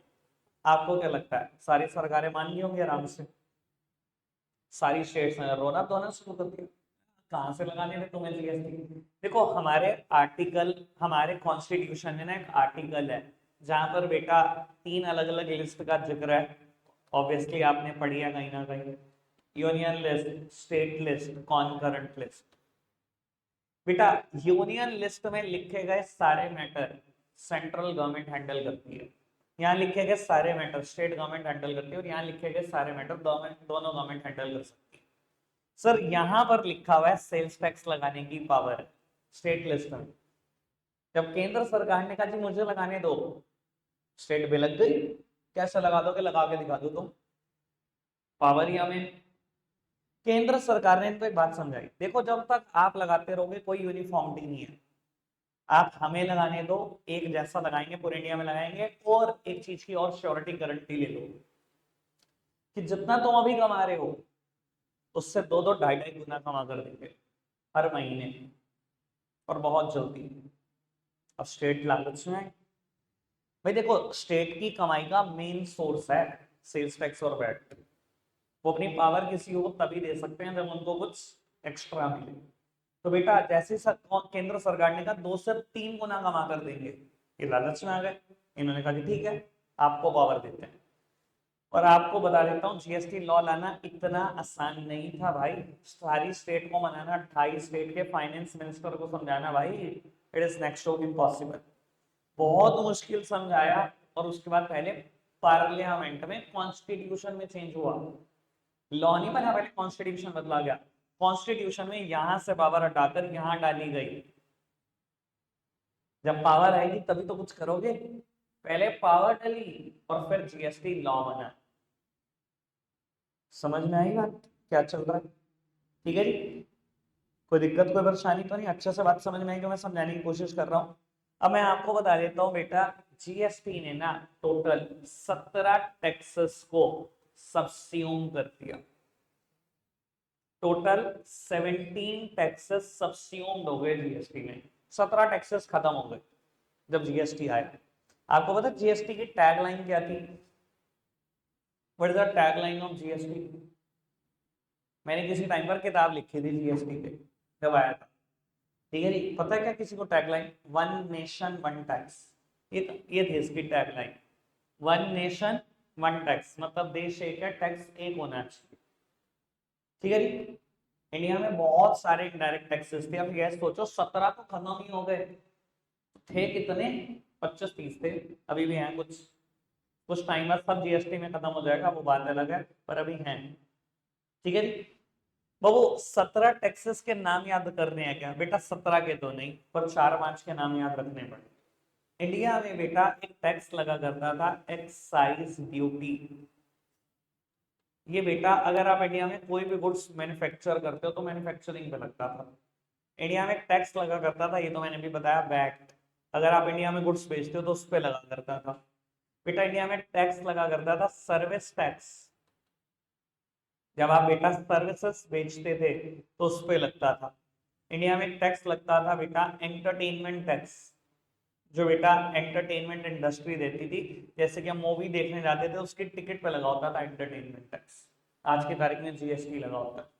S1: आपको क्या लगता है सारी सरकारें मान ली होंगी आराम से? सारी स्टेट्स ने रोना धोना शुरू कर दिया, कहां से लगाने थे तुम्हें जीएसटी। देखो हमारे आर्टिकल, हमारे कॉन्स्टिट्यूशन में ना एक आर्टिकल है जहां पर बेटा 3 अलग-अलग लिस्ट का जिक्र है। ऑब्वियसली आपने पढ़ी है कहीं ना कहीं, union list, state list, concurrent list. बेटा यूनियन लिस्ट में लिखे गए सारे मैटर सेंट्रल गवर्नमेंट हैंडल करती है, यहाँ लिखे गए सारे मैटर स्टेट गवर्नमेंट हैंडल करती है, और यहाँ लिखे गए सारे मैटर दोनों गवर्नमेंट हैंडल कर सकती है। सर यहाँ पर लिखा हुआ है सेल्स टैक्स लगाने की पावर स्टेट लिस्ट में। जब केंद्र सरकार ने कहा जी मुझे लगाने दो, स्टेट में लग गई। कैसे लगा दोगे, लगा के दिखा दो तुम। पावर ही हमें। केंद्र सरकार ने इनको एक बात समझाई, देखो जब तक आप लगाते रहोगे कोई यूनिफॉर्मिटी नहीं है, आप हमें लगाने दो, एक जैसा लगाएंगे पूरे इंडिया में लगाएंगे, और एक चीज की और श्योरिटी गारंटी ले लो कि जितना तुम अभी कमा रहे हो उससे दो दो ढाई ढाई गुना कमा कर देंगे हर महीने, और बहुत जल्दी। अब स्टेट लालच में है। भाई देखो, स्टेट की कमाई का मेन सोर्स है सेल्स टैक्स और वैट। वो अपनी पावर किसी को तभी दे सकते हैं जब उनको कुछ एक्स्ट्रा मिले। तो बेटा जैसे केंद्र सरकार ने कहा 2 से 3 गुना कमा कर देंगे, ये लालच में आ गए। इन्होंने कहा कि ठीक है, आपको पावर देते हैं। और आपको बता देता हूँ, जीएसटी लॉ लाना इतना आसान नहीं था भाई। सारी स्टेट को मनाना, 28 स्टेट के फाइनेंस मिनिस्टर को समझाना, भाई it is next to impossible. बहुत मुश्किल समझाया। और उसके बाद पहले पार्लियामेंट में कॉन्स्टिट्यूशन में चेंज हुआ, लॉ नहीं बना, पहले कॉन्स्टिट्यूशन बदला गया। कॉन्स्टिट्यूशन में यहां से पावर हटाकर यहां डाली गई। जब पावर आएगी तभी तो कुछ करोगे, पहले पावर डली और फिर जीएसटी लॉ बना। समझ में आई बात क्या चल रहा है? ठीक है जी, कोई दिक्कत कोई परेशानी तो नहीं? अच्छे से बात समझ में आई कि मैं समझाने की कोशिश कर रहा हूँ। अब मैं आपको बता देता हूँ बेटा, जीएसटी ने ना टोटल 17 टैक्सेस को सबस्यूम कर दिया। टोटल 17 टैक्सेस सबस्यूम्ड हो गए जीएसटी में। 17 टैक्सेस खत्म हो गए जब जीएसटी आया। आपको पता जीएसटी की टैगलाइन क्या थी? What is the tagline of GST? मैंने किसी टाइम पर किताब लिखी थी जीएसटी पे जब आया था। ठीक है जी, पता है क्या किसी को tagline? One nation one tax. ये थी इसकी tagline, one nation one tax. मतलब देश एक है, टैक्स एक होना चाहिए। ठीक है जी। इंडिया में बहुत सारे इनडायरेक्ट टैक्सेस थे। अब ये सोचो 17 तो खत्म ही हो गए, थे कितने? 25-30 थे, अभी भी हैं कुछ। कुछ टाइम बाद सब जीएसटी में खत्म हो जाएगा, वो बात अलग है, पर अभी हैं। ठीक है जी। वो 17 टैक्सेस के नाम याद करने हैं क्या बेटा? 17 के तो नहीं, पर 4-5 के नाम याद रखने पड़े। इंडिया में बेटा एक टैक्स लगा करता था, एक्साइज ड्यूटी। ये बेटा अगर आप इंडिया में कोई भी गुड्स मैन्युफैक्चर करते हो तो मैन्युफैक्चरिंग पे लगता था। इंडिया में एक टैक्स लगा करता था, ये तो मैंने भी बताया, वैट। अगर आप इंडिया में गुड्स बेचते हो तो उस पर लगा करता था। बेटा इंडिया में टैक्स लगा करता था सर्विस टैक्स। जब आप बेटा सर्विसेज बेचते थे तो उस पर लगता था। इंडिया में टैक्स लगता था बेटा एंटरटेनमेंट टैक्स, जो बेटा एंटरटेनमेंट इंडस्ट्री देती थी। जैसे कि हम मूवी देखने जाते थे, उसकी टिकट पे लगा होता था एंटरटेनमेंट टैक्स। आज की तारीख में जीएसटी लगा होता है।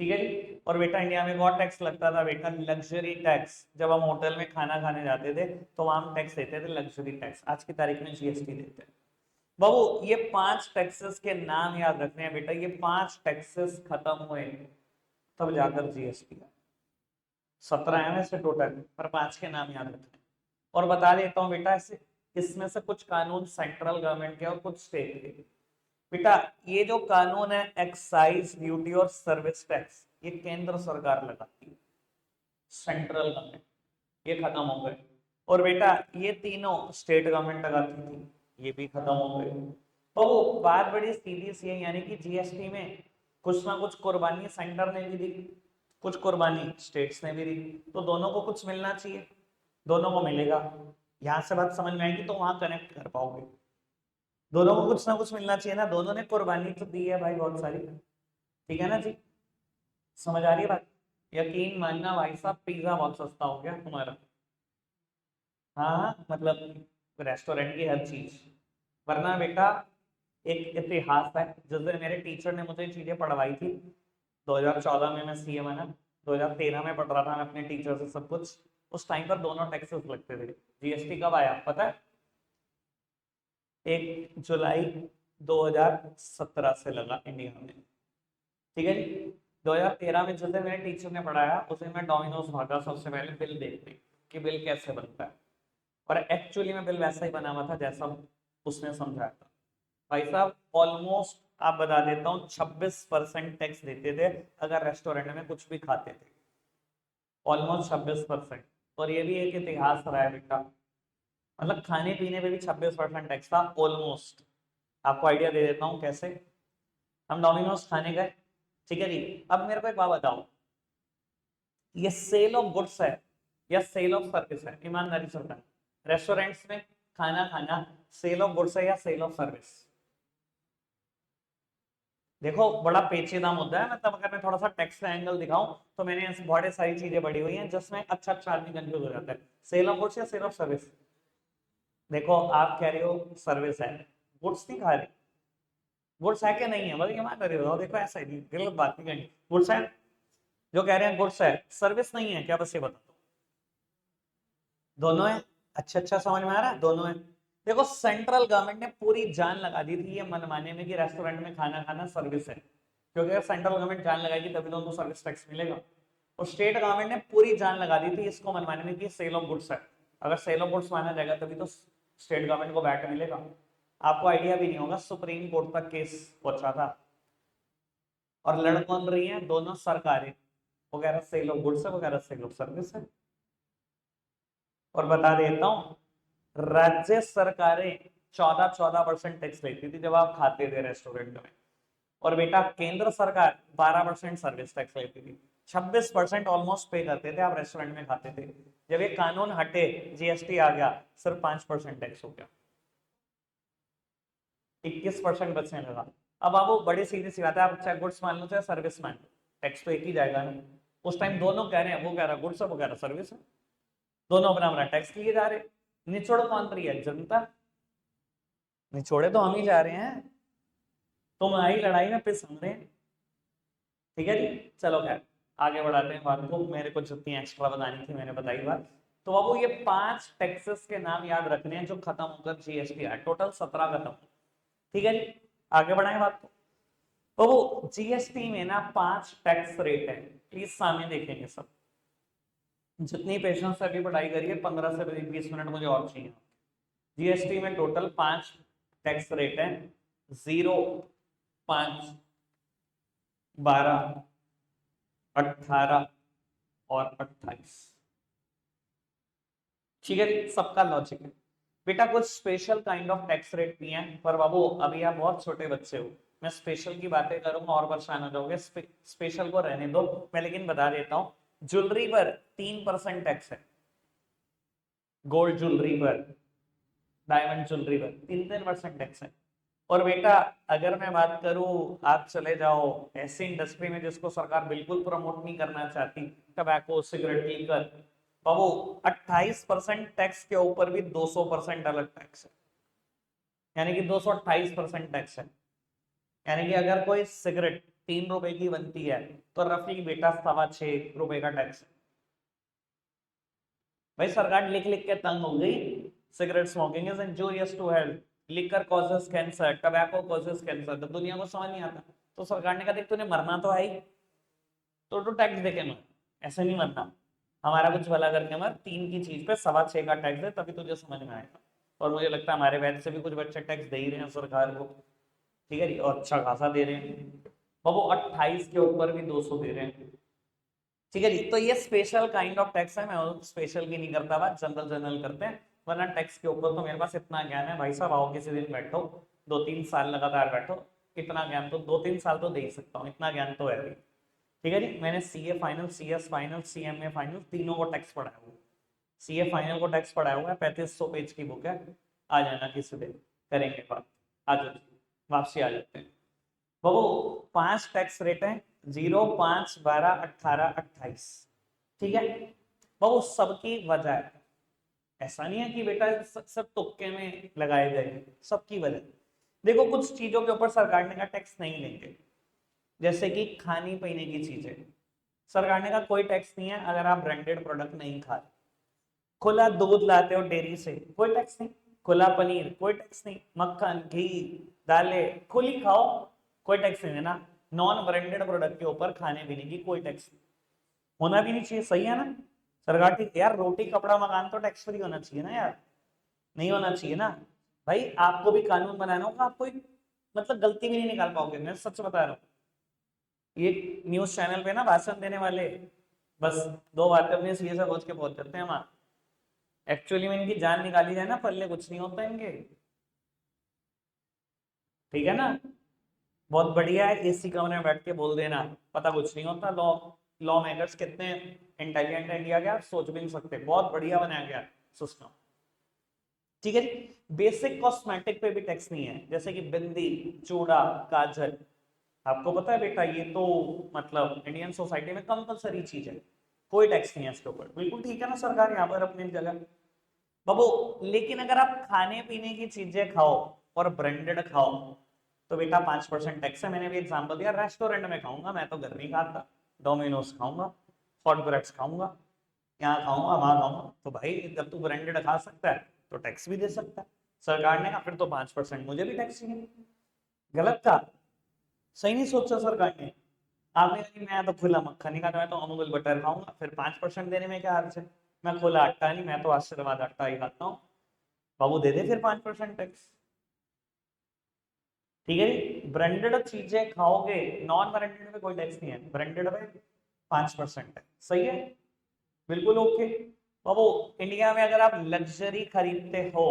S1: ठीक है जी। और बेटा इंडिया में और टैक्स लगता था बेटा लग्जरी टैक्स। जब हम होटल में खाना खाने जाते थे तो वहां हम टैक्स देते थे, लग्जरी टैक्स। आज की तारीख में जीएसटी देते हैं। बाबू ये 5 टैक्सेस के नाम याद रखने हैं बेटा। ये 5 टैक्सेस खत्म हुए तब जाकर जीएसटी आया। 17 है वैसे टोटल, पर 5 के नाम याद रखने। और बता देता हूँ बेटा, इसमें से कुछ कानून सेंट्रल गवर्नमेंट के और कुछ स्टेट के। बेटा ये जो कानून है एक्साइज ड्यूटी और सर्विस टैक्स, ये केंद्र सरकार लगाती है, सेंट्रल गवर्नमेंट। ये खत्म हो गए। और बेटा ये तीनों स्टेट गवर्नमेंट लगाती थी, ये भी खत्म हो गए। तो वो बात बड़ी सीधी सी है, यानी कि जीएसटी में कुछ ना कुछ कुर्बानी सेंटर ने भी दी, कुछ कुर्बानी स्टेट्स ने भी दी। तो दोनों को कुछ मिलना चाहिए, दोनों को मिलेगा। यहां से बात समझ में आएगी तो वहां कनेक्ट कर पाओगे। दोनों को कुछ ना कुछ मिलना चाहिए ना, दोनों ने कुर्बानी तो दी है भाई बहुत सारी। ठीक है ना जी, समझ आ रही है बात? यकीन मानना भाई साहब, पिज्जा बहुत सस्ता हो गया तुम्हारा। हाँ हाँ, मतलब रेस्टोरेंट की हर चीज। वरना बेटा एक इतिहास है, जिस दिन मेरे टीचर ने मुझे चीजें पढ़वाई थी। 2014 में मैं सीए बना, 2013 में पढ़ रहा था मैं अपने टीचर से सब कुछ। उस टाइम पर दोनों टैक्सेस लगते थे। जीएसटी कब आया पता है? 1 जुलाई 2017 से लगा इंडिया में। ठीक है जी। 2013 में जिस दिन मेरे टीचर ने पढ़ाया, उस दिन मैं डोमिनोज भागा सबसे पहले बिल देखने कि बिल कैसे बनता है। और एक्चुअली में बिल वैसा ही बना हुआ था जैसा उसने समझाया था। भाई साहब ऑलमोस्ट, आप बता देता हूँ, 26% टैक्स देते थे अगर रेस्टोरेंट में कुछ भी खाते थे। ऑलमोस्ट 26%। और ये भी एक इतिहास रहा है बेटा, मतलब खाने पीने पे भी 26% टैक्स था ऑलमोस्ट। आपको आइडिया दे देता हूँ कैसे। हम डोमिनोज खाने गए, ठीक है जी। अब मेरे को एक बात बताओ, ये सेल ऑफ गुड्स है या सेल ऑफ सर्विस है? ईमानदारी से बताएं, रेस्टोरेंट्स में खाना खाना सेल ऑफ गुड्स है या सेल ऑफ सर्विस? देखो बड़ा पेचीदा मुद्दा है, मतलब अगर मैं थोड़ा सा टेक्स्ट का एंगल दिखाऊं तो मैंने ऐसी बहुत सारी चीजें पढ़ी हुई हैं जिसमें अच्छा अच्छा आदमी कंफ्यूज हो जाता है। सेल ऑफ गुड्स या सेल ऑफ सर्विस? देखो आप कह रहे हो सर्विस है, गुड्स नहीं खा रहे, गुड्स है कि नहीं है, मतलब ये मान रहे हो, देखो ऐसा ही गलत बात नहीं करनी, गुड्स है, जो कह रहे हैं गुड्स है, सर्विस नहीं है क्या? बस ये बता दो, दोनों है? अच्छा अच्छा समझ में आ रहा है, दोनों है। देखो सेंट्रल गवर्नमेंट ने पूरी जान लगा दी थी ये मनमाने में कि रेस्टोरेंट में खाना खाना सर्विस है, क्योंकि अगर सेंट्रल गवर्नमेंट जान लगाएगी तभी तो उनको सर्विस टैक्स मिलेगा। और स्टेट गवर्नमेंट ने पूरी जान लगा दी थी इसको मनमाने में कि सेल ऑफ गुड्स है, अगर सेल ऑफ गुड्स माना जाएगा तभी तो स्टेट गवर्नमेंट को वैट मिलेगा। आपको आइडिया भी नहीं होगा, सुप्रीम कोर्ट तक केस पहुंचा था, और लड़ कौन रही है? दोनों सरकारें, वगैरह सेल ऑफ गुड्स है वगैरह सेल ऑफ सर्विस है। और बता देता हूं, राज्य सरकारें 14-14% टैक्स लेती थी जब आप खाते थे रेस्टोरेंट में, और बेटा केंद्र सरकार 12% सर्विस टैक्स लेती थी, 26% ऑलमोस्ट पे करते थे आप रेस्टोरेंट में खाते थे। जब ये कानून हटे, जीएसटी आ गया, सिर्फ 5% टैक्स हो गया, 21% बचने लगा। अब आप वो बड़ी सीधी सी बात है, आप चाहे गुड्स मान लो चाहे सर्विस मान लो, टैक्स तो एक ही जाएगा ना। उस टाइम दोनों कह रहे हैं, वो कह रहा है गुड्स है, वो कह रहा सर्विस है, दोनों अपना अपना टैक्स लिए जा रहे। निचोड़ कौन रही है? जनता। निचोड़े तो हम ही जा रहे हैं, तुम्हारी लड़ाई में पिस हम रहे हैं, ठीक है जी। चलो खैर आगे बढ़ाते हैं बात को, मेरे को जितनी एक्स्ट्रा बतानी थी मैंने बताई बात। तो बाबू ये 5 टैक्सेस के नाम याद रखने हैं जो खत्म होकर जीएसटी आया, टोटल 17 खत्म, ठीक है जी। आगे बढ़ाएं बात को। तो वो जीएसटी में ना 5 टैक्स रेट है, प्लीज सामने देखेंगे सब, जितनी पेशेंस से अभी पढ़ाई करिए, 15 से 20 मिनट मुझे और चाहिए। जीएसटी में टोटल 5 टैक्स रेट है, 0, 5, 12, 18 और 28, ठीक है। सबका लॉजिक है बेटा, कुछ special kind of tax rate भी हैं, पर बाबू अभी आप बहुत छोटे बच्चे हो, मैं स्पेशल की बातें करूंगा और परेशान हो जाओगे, स्पेशल को रहने दो। मैं लेकिन बता देता हूं, ज्वेलरी पर 3% टैक्स है, गोल्ड ज्वेलरी पर, डायमंड ज्वेलरी पर 3% टैक्स है। और बेटा अगर मैं बात करूं, आप चले जाओ ऐसी इंडस्ट्री में जिसको सरकार बिल्कुल प्रमोट नहीं करना चाहती, टबैको, सिगरेट, लीकर, बाबू 28% टैक्स के ऊपर भी 200% अलग टैक्स है, यानी कि 228% टैक्स है। यानी कि अगर कोई सिगरेट 3 रुपए की बनती है तो रफली बेटा 6.25 रुपए का टैक्स है। भाई सरकार लिख लिख के तंग हो गई, cigarette smoking is injurious to health, liquor causes cancer, tobacco causes cancer, जब दुनिया को समझ नहीं आता तो सरकार ने कहा देख तूने मरना तो है ही, तो टैक्स दे के मर, ऐसे नहीं मरना, हमारा कुछ भला करके मर, 3 की चीज पे 6.25 का टैक्स दे तभी तुझे समझ में आएगा। और मुझे लगता है हमारे वैसे से भी कुछ बच्चे टैक्स दे ही रहे हैं सरकार को, ठीक है जी, और अच्छा खासा दे रहे हैं, वो 28 के ऊपर भी 200 दे रहे हैं, ठीक है जी। तो ये स्पेशल काइंड ऑफ टैक्स है, मैं स्पेशल की नहीं करता बात, जनरल जनरल करते हैं, वरना टैक्स के ऊपर तो मेरे पास इतना ज्ञान है भाई साहब, आओ किसी दिन बैठो, 2-3 साल लगातार बैठो, इतना ज्ञान तो 2-3 साल तो दे ही सकता हूँ, इतना ज्ञान तो है भी, ठीक है जी। मैंने CA final, CS final, CMA final तीनों को टैक्स पढ़ाया हुआ, सीए फाइनल को टैक्स पढ़ाया हुआ है, 3500 पेज की बुक है, आ जाना किसी दिन करेंगे बात, आ जाओ वापसी आ जाते हैं। वो 5 टैक्स रेट है, 0, 5, 12, 18, 28, ठीक है। वो सबकी वजह है, ऐसा नहीं है कि बेटा सब तुक्के में लगाए गए, सबकी वजह। देखो कुछ चीजों के ऊपर सरकार ने कहा टैक्स नहीं लेंगे, जैसे कि खाने पीने की चीजें, सरकार ने कहा कोई टैक्स नहीं है अगर आप ब्रांडेड प्रोडक्ट नहीं खा रहे, खुला दूध लाते हो डेयरी से कोई टैक्स नहीं, खुला पनीर कोई टैक्स नहीं, मक्खन, घी, दालें खुली खाओ कोई टैक्स नहीं देना, नॉन ब्रांडेड प्रोडक्ट के ऊपर खाने पीने की कोई टैक्स नहीं, होना भी नहीं चाहिए, सही है ना सरकार? ठीक यार, रोटी कपड़ा मकान तो टैक्स फ्री होना चाहिए ना यार, नहीं होना चाहिए ना भाई, आपको भी कानून बनाना होगा, आप कोई मतलब गलती भी नहीं निकाल पाओगे, मैं सच बता रहा हूँ। ये न्यूज चैनल पे ना भाषण देने वाले बस 2 बातें अपने सीए से सोच के पहुंच जाते हैं वहां, एक्चुअली में इनकी जान निकाली जाए ना पल्ले कुछ नहीं होता इनके। ठीक है ना, बहुत बढ़िया है। एसी कमरे में बैठ के बोल देना, पता कुछ नहीं होता। लॉ लॉ मेकर्स कितने इंटेलिजेंट है इंडिया के, आप सोच भी नहीं सकते। बहुत बढ़िया बनाया गया सिस्टम। ठीक है जी। बेसिक कॉस्मेटिक पे भी टैक्स नहीं है, जैसे कि बिंदी, चूड़ा, काजल। आपको पता है बेटा, ये तो मतलब इंडियन सोसाइटी में कंपलसरी चीज है, कोई टैक्स नहीं है इसके ऊपर। बिल्कुल ठीक है ना सरकार यहाँ पर अपनी जगह बाबू। लेकिन अगर आप खाने पीने की चीजें खाओ और ब्रांडेड खाओ तो बेटा 5% टैक्स है। मैंने भी एग्जांपल दिया, रेस्टोरेंट में खाऊंगा, मैं तो घर नहीं खाता। डोमिनोज खाऊंगा, हॉट ब्रेड्स खाऊंगा, यहाँ खाऊंगा वहां खाऊंगा। तो भाई जब तू ब्रांडेड खा सकता है तो टैक्स भी दे सकता है। सरकार ने कहा फिर तो 5% मुझे भी टैक्स चाहिए। गलत था, सही नहीं सोचा सरकार ने। आपने कहा मैं तो खुला मक्खन नहीं खाता, मैं तो अमूल बटर खाऊंगा, फिर 5% देने में क्या अर्ज है। मैं खुला आटा नहीं, मैं तो आशीर्वाद आटा ही खाता हूँ। बाबू दे दे फिर 5% टैक्स। ठीक है जी। ब्रांडेड चीजें खाओगे, नॉन ब्रांडेड में कोई टैक्स नहीं है, ब्रांडेड में 5% है। सही है, बिल्कुल ओके। बाबू इंडिया में अगर आप लग्जरी खरीदते हो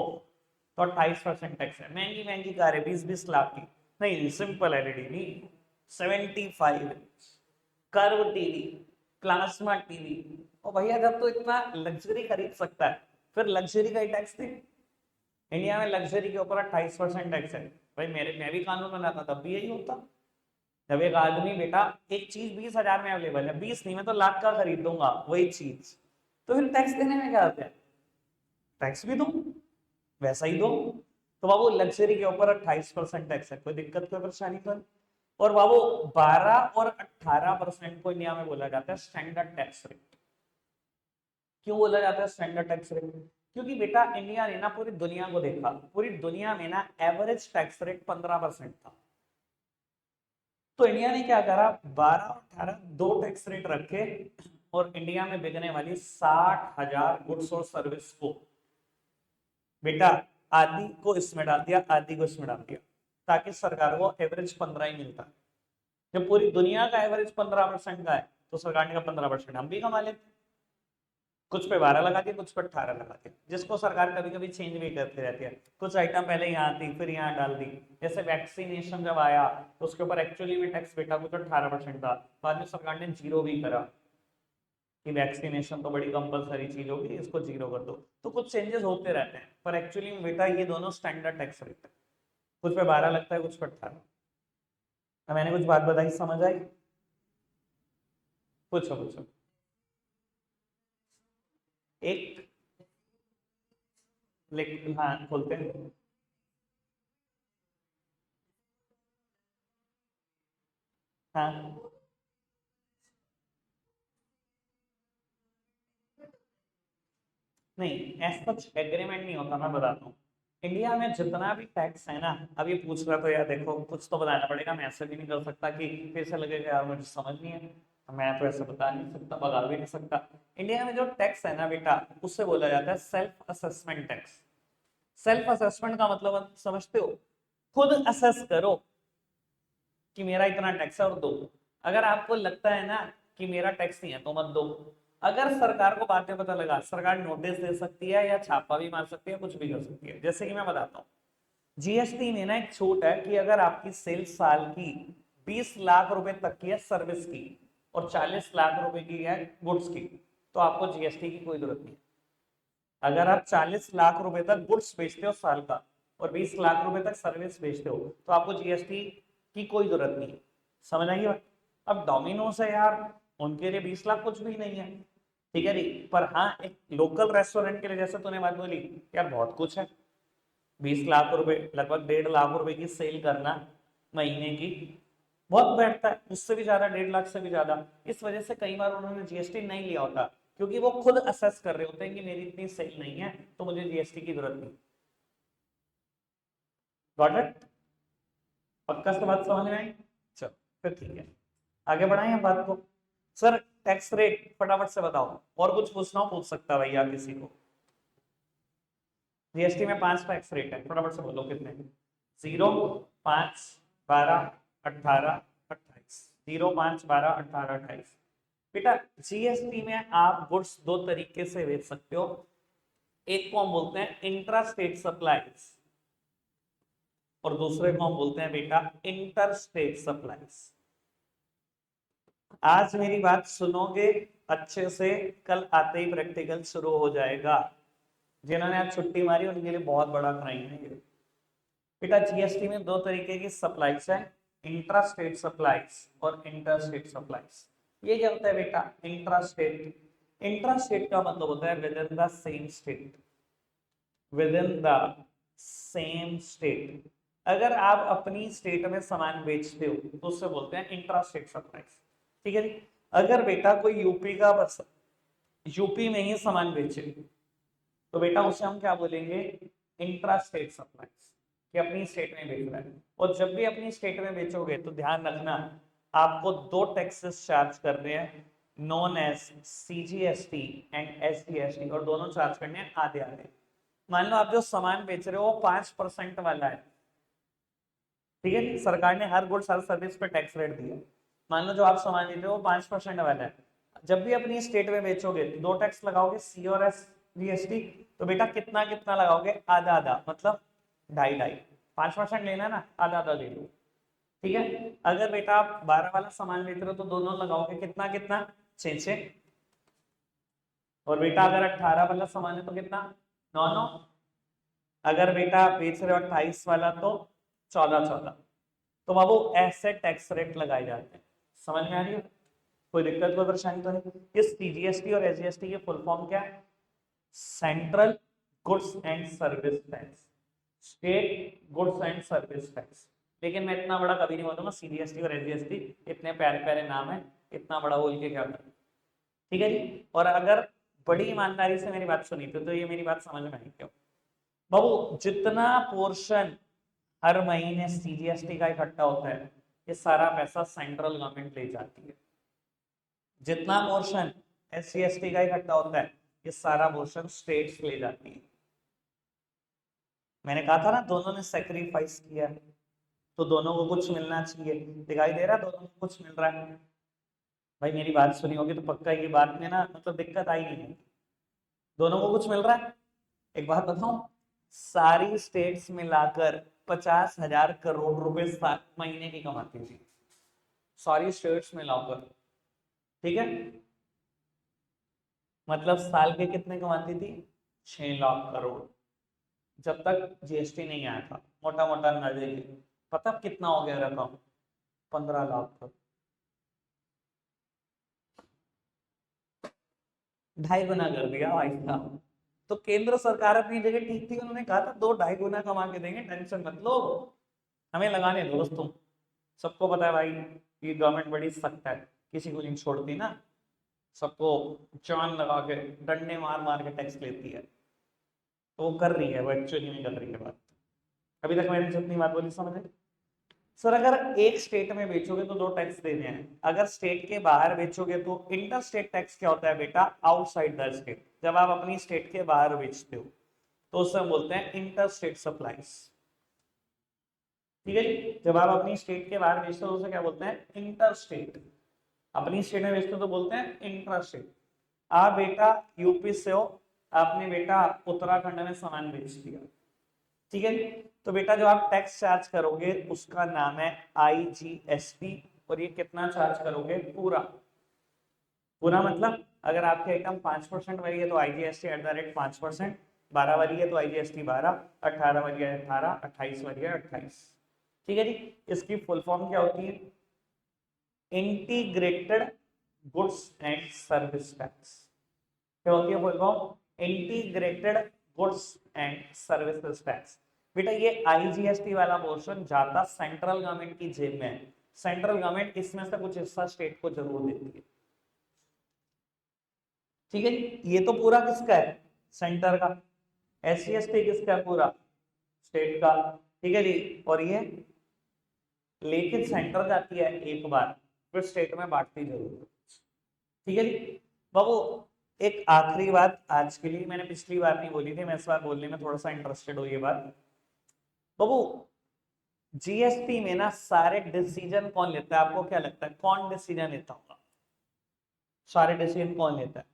S1: तो 28% टैक्स है। महंगी महंगी कारें 20-20 लाख की, नहीं सिंपल एलईडी नहीं, 75 inch curve TV, plasma TV. और भैया जब तो इतना लग्जरी खरीद सकता है फिर लग्जरी का ही टैक्स दे। इंडिया में लग्जरी के ऊपर 28% टैक्स है। भाई मेरे मैं भी कानून बनाता तब भी यही होता। जब एक आदमी बेटा एक चीज 20,000 में अवेलेबल है, 20 नहीं मैं तो लाख का खरीद दूंगा वही चीज, तो फिर टैक्स देने में क्या होता है। टैक्स भी दो, वैसा ही दो। तो बाबू लग्जरी के ऊपर 28% टैक्स है, कोई दिक्कत कोई परेशानी तो नहीं। और बाबू 12 और 18% को इंडिया में बोला जाता है स्टैंडर्ड टैक्स रेट। क्यों बोला जाता है स्टैंडर्ड टैक्स रेट, क्योंकि बेटा इंडिया ने ना पूरी दुनिया को देखा, पूरी दुनिया में ना एवरेज टैक्स रेट 15% था। तो इंडिया ने क्या करा, 12 और 18 दो टैक्स रेट रखे और इंडिया में बिकने वाली 60,000 गुड्स और सर्विस को बेटा आदि को इसमें डाल दिया, आदि को इसमें डाल दिया, ताकि सरकार को एवरेज 15 ही मिलता है। जब पूरी दुनिया का एवरेज 15% का है तो सरकार ने कहा 15% हम भी कमा लेते। कुछ पे 12 लगा दिया, कुछ पे 18 लगा दिया, जिसको सरकार कभी कभी चेंज भी करती रहती है। कुछ आइटम पहले यहाँ थी फिर यहाँ डाल दी। जैसे वैक्सीनेशन जब आया तो उसके ऊपर एक्चुअली में टैक्स बेटा कुछ 18% था, बाद में सरकार ने जीरो भी करा कि वैक्सीनेशन तो बड़ी कंपलसरी चीज होगी, इसको जीरो कर दो। तो कुछ चेंजेस होते रहते हैं, पर एक्चुअली में बेटा ये दोनों स्टैंडर्ड टैक्स रेट है। कुछ पे 12 लगता है, कुछ पे 18। मैंने कुछ बात बताई, समझ आई। पूछो पूछो। एक लिख, हाँ खोलते हैं। हाँ नहीं, ऐसा कुछ एग्रीमेंट नहीं होता, मैं बताता हूँ। इंडिया में जितना भी टैक्स है ना, अब ये पूछ रहा तो यार देखो कुछ तो बताना पड़ेगा, मैं ऐसे भी नहीं कर सकता कि फिर से लगेगा यार मुझे समझ नहीं है। मैं तो ऐसे बता नहीं सकता, बता भी नहीं सकता। इंडिया में जो टैक्स है ना बेटा, उससे बोला जाता है self assessment tax. Self assessment का मतलब आप समझते हो, खुद असेस करो कि मेरा इतना टैक्स है और दो। अगर आपको लगता है ना कि मेरा टैक्स नहीं है तो मत दो। अगर सरकार को बाद में पता लगा, सरकार नोटिस दे सकती है या छापा भी मार सकती है, कुछ भी कर सकती है। जैसे कि मैं बताता हूँ, जीएसटी में ना एक छूट है कि अगर आपकी सेल्स साल की 20 लाख रुपए तक की है सर्विस की और 40 लाख रुपए की है गुड्स की, तो आपको जीएसटी की कोई जरूरत नहीं है। अगर आप 40 लाख रुपए तक गुड्स बेचते हो साल का और 20 लाख रुपए तक सर्विस बेचते हो तो आपको जीएसटी की कोई जरूरत नहीं है। समझ आइए बात। अब डोमिनोज है यार, उनके लिए 20 लाख कुछ भी नहीं है, ठीक है जी। पर हाँ एक लोकल रेस्टोरेंट के लिए जैसे तूने बात बोली, यार बहुत कुछ है। 20 लाख रुपए, लगभग 1.5 लाख रुपए की सेल करना महीने की बहुत बैठता है, उससे भी ज्यादा, 1.5 लाख से भी ज्यादा। इस वजह से कई बार उन्होंने जीएसटी नहीं लिया होता, क्योंकि वो खुद असेस कर रहे होते हैं कि मेरी इतनी सेल नहीं है तो मुझे जीएसटी की जरूरत नहीं। Got it. पक्का से बात समझ में आई। चलो फिर ठीक है, आगे बढ़ाएं हम बात को। सर टैक्स रेट फटाफट से बताओ, और कुछ पूछना हो पूछ सकता है भैया किसी को। जीएसटी में 5 टैक्स रेट है, फटाफट से बोलो कितने। 0, 5, 12, 18, 28। 0, 5, 12, 18, 28। बेटा जीएसटी में आप गुड्स दो तरीके से बेच सकते हो। एक को हम बोलते हैं इंट्रा स्टेट सप्लाईज, और दूसरे को हम बोलते हैं बेटा इंटर स्टेट सप्लाईज। आज मेरी बात सुनोगे अच्छे से, कल आते ही प्रैक्टिकल शुरू हो जाएगा। जिन्होंने आज छुट्टी मारी उनके लिए बहुत बड़ा क्राइम है ये। बेटा जीएसटी में दो तरीके की सप्लाईज है, इंट्रा स्टेट सप्लाईज और इंटर स्टेट सप्लाईज। ये क्या होता है बेटा? इंट्रा स्टेट, इंट्रा स्टेट का मतलब होता है with in the same state, with in the same state. अगर आप अपनी स्टेट में सामान बेचते हो तो उससे बोलते हैं इंट्रा स्टेट सप्लाईज। ठीक है जी। अगर बेटा कोई यूपी का पर्सन यूपी में ही सामान बेचे तो बेटा उसे हम क्या बोलेंगे? इंट्रा स्टेट सप्लाईज, कि अपनी स्टेट में बेच रहा है। और जब भी अपनी स्टेट में बेचोगे तो ध्यान रखना, आपको दो टैक्सेस चार्ज कर रहे हैं, known as CGST and SGST, और दोनों चार्ज करने हैं आधे आधे। मान लो आप जो सामान बेच रहे हो वो 5% वाला है, ठीक है, सरकार ने हर गुड्स हर सर्विस पे टैक्स रेट दिया। मान लो जो आप सामान लेते हो वो 5% वाला है, जब भी अपनी स्टेट में बेचोगे दो टैक्स लगाओगे, सी और एस जीएसटी। तो बेटा कितना कितना लगाओगे? आधा आधा, मतलब ढाई ढाई। 5% लेना ना, आधा आधा ले लो। ठीक है। अगर बेटा आप 12 वाला सामान बेच रहे हो तो दोनों लगाओगे कितना कितना? 6 6। और बेटा अगर 18 वाला सामान है तो कितना? 9 9। अगर बेटा बेच रहे हो 28 वाला तो 14 14। तो बाबू ऐसे टैक्स रेट लगाए जाते हैं। समझ में आ रही है? कोई दिक्कत कोई परेशानी तो नहीं? इस टीजीएसटी और एसजीएसटी की फुल फॉर्म क्या है? Central goods and service tax, state goods and service tax. लेकिन मैं इतना बड़ा कभी नहीं बोलूंगा, सीजीएसटी और एसजीएसटी इतने प्यारे प्यारे नाम है, इतना बड़ा बोल के क्या करना। ठीक है जी। और अगर बड़ी ईमानदारी से मेरी बात सुनी तो ये मेरी बात समझ में आई क्यों? बाबू जितना पोर्शन हर महीने सीजीएसटी का इकट्ठा होता है ये सारा पैसा सेंट्रल गवर्नमेंट ले जाती है। जितना पोर्शन एससीएसटी का इकट्ठा होता है ये सारा पोर्शन स्टेट्स ले जाती है। मैंने कहा था ना दोनों ने सेक्रीफाइस किया, तो दोनों को कुछ मिलना चाहिए। दिखाई दे रहा है दोनों को कुछ मिल रहा है? भाई मेरी बात सुनी होगी तो पक्का ये बात में ना मतलब दिक्कत आई नहीं है। दोनों को कुछ मिल रहा है। एक बात बताऊं, सारी स्टेट्स मिलाकर 50,000 करोड़ रुपए महीने की कमाती थी, सारी स्टेट्स मिलाकर। ठीक है, मतलब साल के कितने कमाती थी? 6 लाख करोड़, जब तक जीएसटी नहीं आया था। मोटा मोटा अंदाजे पता कितना हो गया रकम? 15 लाख तक। 2.5 गुना कर दिया भाई साहब। तो केंद्र सरकार अपनी जगह ठीक थी, उन्होंने कहा था 2 2.5 गुना कमा के देंगे, टेंशन मत लो, हमें लगाने दो दोस्तों। सबको पता है भाई ये गवर्नमेंट बड़ी सख्त है, किसी को नहीं छोड़ती ना, सबको चांद लगा के डंडे मार मार के टैक्स लेती है। तो वो कर रही है, वो एक्चुअली में कर रही है बात। अभी तक मैंने जितनी बात बोली समझे? सर अगर एक स्टेट में बेचोगे तो दो टैक्स देने हैं, अगर स्टेट के बाहर बेचोगे तो इंटर स्टेट टैक्स क्या होता है बेटा? Outside the state. जब आप अपनी स्टेट के बाहर बेचते हो तो उसे हम बोलते हैं इंटर स्टेट सप्लाईज। ठीक है जी। जब आप अपनी स्टेट के बाहर बेचते हो तो उसे क्या बोलते हैं? Inter state. अपनी स्टेट में बेचते हो तो बोलते हैं इंट्रा स्टेट। आप बेटा यूपी से हो, आपने बेटा उत्तराखंड में सामान बेच दिया, ठीक है। तो बेटा जो आप टैक्स चार्ज करोगे उसका नाम है आईजीएसटी, और ये कितना चार्ज करोगे? पूरा पूरा मतलब अगर आपकी आइटम 5% वाली है तो आईजीएसटी एट द रेट 5%, 12 वाली है तो आईजीएसटी 12, 18 वाली है 18, 28 वाली है 28। ठीक है जी। इसकी फुल फॉर्म क्या होती है? Integrated goods and service tax. क्या होती है full form? Integrated goods and services tax. बेटा ये आईजीएसटी वाला पोर्शन जाता सेंट्रल गवर्नमेंट की जेब में है। सेंट्रल गवर्नमेंट इसमें से कुछ हिस्सा स्टेट को जरूर देती है। ठीक है जी। ये तो पूरा किसका है? सेंटर का। एससीएसटी किसका है? पूरा स्टेट का। ठीक है जी। और ये लेकिन सेंटर जाती है एक बार, फिर स्टेट में बांटती जरूर है। ठीक है जी। बाबू एक आखिरी बात आज के लिए, मैंने पिछली बार नहीं बोली थी, मैं इस बार बोलने में थोड़ा सा इंटरेस्टेड हूँ। ये बात बाबू, जीएसटी में ना सारे डिसीजन कौन लेता है? आपको क्या लगता है कौन डिसीजन लेता होगा? सारे डिसीजन कौन लेता है?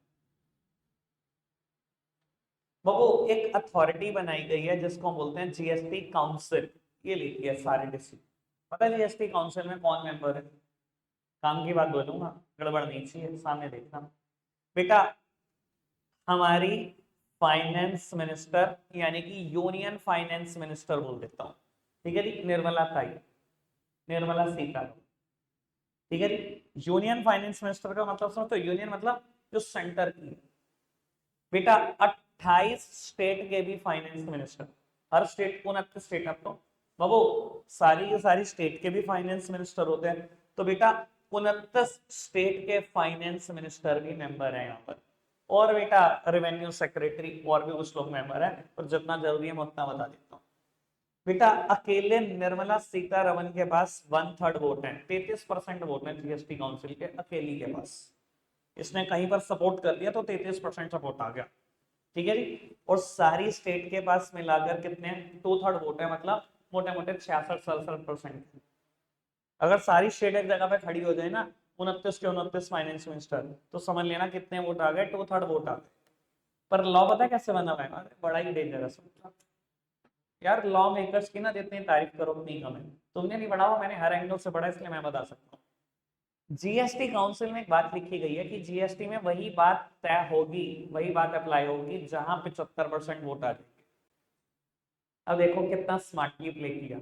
S1: बाबू एक अथॉरिटी बनाई गई है जिसको हम बोलते हैं जीएसटी काउंसिल। ये लिखिए सारे डिस्ट्रिक्ट। पता है जीएसटी काउंसिल में कौन मेंबर है? काम की बात बोलूंगा, गड़बड़ नहीं चाहिए, सामने देखना बेटा। हमारी फाइनेंस मिनिस्टर यानी कि यूनियन फाइनेंस मिनिस्टर बोल देता हूँ, ठीक है जी, निर्मला ताई, निर्मला सीतारमण, ठीक है जी। यूनियन फाइनेंस मिनिस्टर का मतलब समझो, तो यूनियन मतलब जो सेंटर की है। बेटा 28 स्टेट के भी फाइनेंस मिनिस्टर, हर स्टेट को 29 स्टेट अब तो बाबू सारी की सारी स्टेट के भी फाइनेंस मिनिस्टर होते हैं, तो बेटा 29 स्टेट के फाइनेंस मिनिस्टर भी मेंबर है यहाँ पर। और बेटा रेवेन्यू सेक्रेटरी और भी कुछ लोग मेंबर है, और जितना जरूरी है मैं उतना बता देता हूँ। बेटा अकेले निर्मला सीतारमण के पास 1/3 वोट है, 33% वोट है जीएसटी काउंसिल के अकेली के पास। इसने कहीं पर सपोर्ट कर लिया तो 33% सपोर्ट आ गया, ठीक है जी। और सारी स्टेट के पास मिलाकर कितने 2/3 वोट है, मतलब मोटे मोटे 66-67%। अगर सारी स्टेट एक जगह पे खड़ी हो जाए ना, 29 के 29 फाइनेंस मिनिस्टर, तो समझ लेना कितने वोट आ गए, 2/3 वोट आ गए। पर लॉ पता है कैसे बना हुआ है? बड़ा ही डेंजरस यार, लॉ मेकर्स की ना जितनी तारीफ करो उतनी कम है। तुमने नहीं पढ़ा, मैंने हर एंगल से पढ़ा, इसलिए मैं बता सकता हूँ। जीएसटी काउंसिल में एक बात लिखी गई है कि जीएसटी में वही बात तय होगी, वही बात अप्लाई होगी जहां 75% वोट आ जाएंगे। अब देखो कितना स्मार्टली प्ले किया।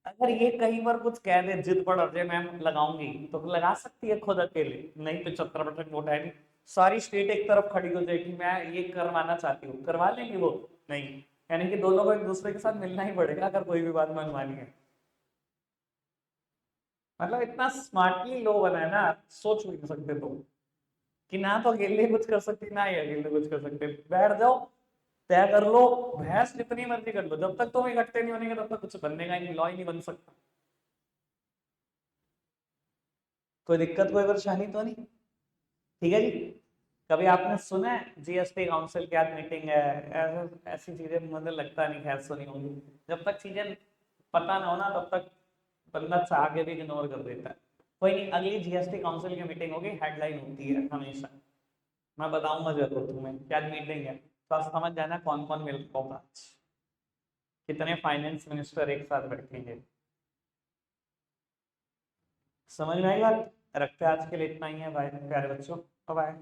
S1: अगर ये कहीं पर कुछ कह दे, जिद पड़ अजय मैम लगाऊंगी, तो लगा सकती है खुद अकेले, नहीं 75% वोट है नहीं, सारी स्टेट एक तरफ खड़ी हो जाएगी, मैं ये करवाना चाहती हूँ, करवा लेंगे वो? नहीं, यानी कि दोनों को एक दूसरे के साथ मिलना ही पड़ेगा अगर कोई भी बात मनवानी है। मतलब इतना स्मार्टली लो बना है ना, सोच भी नहीं सकते तुम कि ना तो अकेले कुछ कर सकती, ना ही अकेले कुछ कर सकते, बैठ जाओ तय कर लो, बहस जितनी मर्जी कर लो, जब तक तुम इकट्ठे नहीं होंगे तब तक कुछ बनने का ही नहीं, लॉ ही नहीं बन सकता। कोई दिक्कत कोई परेशानी तो नहीं, ठीक है जी। कभी आपने सुना है जीएसटी काउंसिल की आज मीटिंग है? ऐसी चीजें मुझे लगता नहीं खैर सुनी होंगी। जब तक चीजें पता ना हो ना तब तक बंदा चाह के भी इग्नोर कर देता है। कोई नहीं, अगली जीएसटी काउंसिल की मीटिंग होगी, हेडलाइन होती है हमेशा, मैं बताऊंगा जरूर तुम्हें क्या मीटिंग है, तो आप समझ जाना कौन कौन मिल होगा आज, कितने फाइनेंस मिनिस्टर एक साथ बैठेंगे। समझ में आई बात? रखते हैं आज के लिए इतना ही है भाई प्यारे बच्चों, बाय।